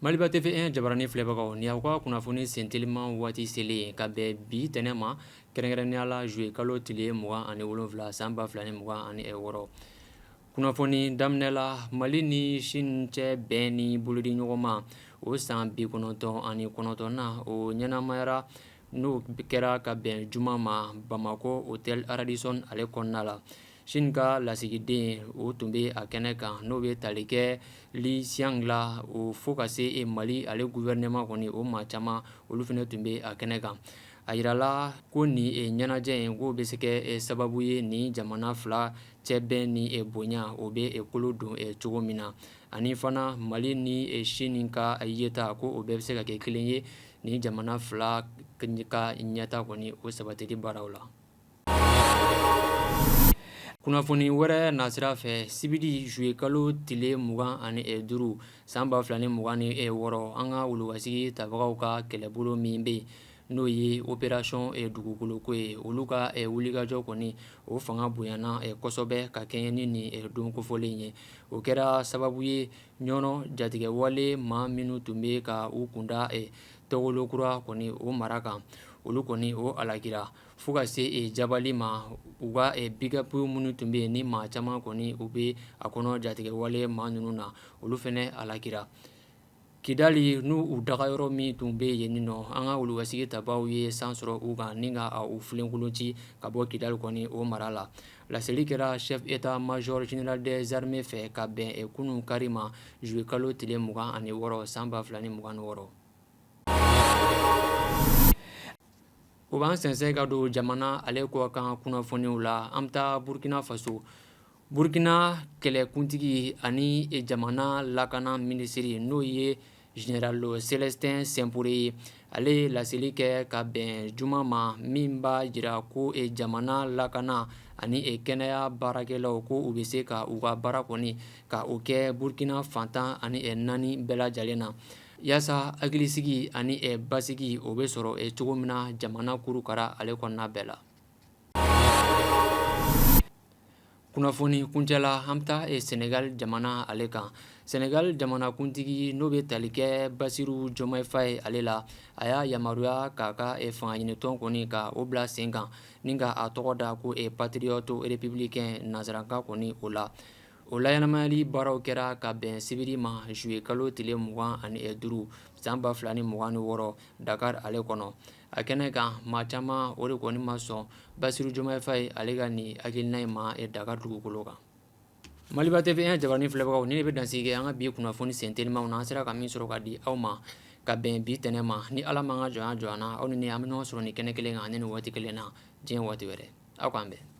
Maliba TV1 jabarani filɛbagaw ni aw ka kunnafoni senteliman waati selen ka bɛn bi tɛnɛ ma kɛrɛnkɛrɛnnenya la juillet kalo tile 27 san 2026 kunnafoni daminɛ la Mali ni Chine cɛ bɛn ni bolodi ɲɔgɔn ma o san 99 o ɲɛnamayara n'o kɛra ka bɛn juma ma Bamako hôtel Radisson ale kɔnɔna la. Chine ka lasigiden o tun bɛ a kɛnɛ kan n'o bɛ tali kɛ Li Xiang o fo ka se Mali ale gouvernement kɔni o maa caman olu fana tun bɛ a kɛnɛ kan. A yirala ko ni ɲɛnajɛ in k'o bɛ se kɛ sababu ye ni jamana fila cɛ bɛn ni bonya o bɛ kolo don cogo min na ani fana Mali ni Chine ka yeta ko o bɛɛ bɛ se ka kɛ kelen ye ni jamana fila ka ɲɛta kɔni o sabatili baaraw la. Kunnafoni wɛrɛ nasira fɛ sibiri juillet kalo tile 25 san 2026 an ka wulukasigi tabagaw ka kɛlɛbolo min bɛ yen n'o ye opération dugukoloko ye olu ka wulikajɔ kɔni o fanga bonyana kosɛbɛ ka kɛɲɛ ni nin don kofɔlen ye o kɛra sababu ye ɲɔnɔ jatigɛwale maa minnu tun bɛ ka u kunda tɔgɔlokura kɔni o mara kan olu kɔni o alakira fo ka se jabali ma u ka bigapu minnu tun bɛ yen ni maa caman kɔni u bɛ a kɔnɔ jatigɛwale maa ninnu na olu fɛnɛ alakira. Kidali n'u u dagayɔrɔ min tun bɛ yen nɔ an ka wulukasigi tabaw ye san sɔrɔ u kan ni ka u filenkolon ci ka bɔ Kidali kɔni o mara la. Laseli kɛra chef état major général des armées fɛ ka bɛn kunun kari ma juillet kalo tile 26 san 2026. O b'an sɛnsɛn ka don jamana ale kɔ kan kunnafoniw la an bɛ taa Burkina Faso. Burkina kɛlɛkuntigi ani jamana lakana minisiri n'o ye Général Célestin Sempore ale laseli kɛ ka bɛn juma ma min b'a jira ko jamana lakana ani kɛnɛya baarakɛlaw ko u bɛ se ka u ka baara kɔni ka o kɛ Burkina fantan ani 4 bɛɛ lajɛlen na yaasa hakilisigi ani basigi o bɛ sɔrɔ cogo min na jamana kurukara ale kɔnɔna bɛɛ la. Kunnafoni kuncɛla an bɛ taa Senegal jamana ale kan. Senegal jamanakuntigi n'o bɛ tali kɛ Basiru Jomaye Faye ale la a y'a yamaruya k'a ka fanga ɲinitɔn kɔni ka o bila sen kan ni ka a tɔgɔ da ko patriote républicain nansarakan kɔni o la. O layanamali baaraw kɛra ka bɛn sibiri ma juillet kalo tile 25 san 2026 Dakar ale kɔnɔ. A kɛnɛ kan maa caman o de kɔni ma sɔn Basiru Jomaye Faye ale ka nin hakilina in ma Dakar dugukolo kan. Maliba TV1 jabarani filɛbagaw ni de bɛ dansigi kɛ an ka bi kunnafoni sentelimanw na an sera ka min sɔrɔ ka di aw ma ka bɛn bi tɛnɛ ma ni Ala m'an ka jɔnya jɔ an na aw ni ne an bɛ ɲɔgɔn sɔrɔ nin kɛnɛ kelen kan ani nin waati kelen na diɲɛ waati wɛrɛ aw k'an bɛn.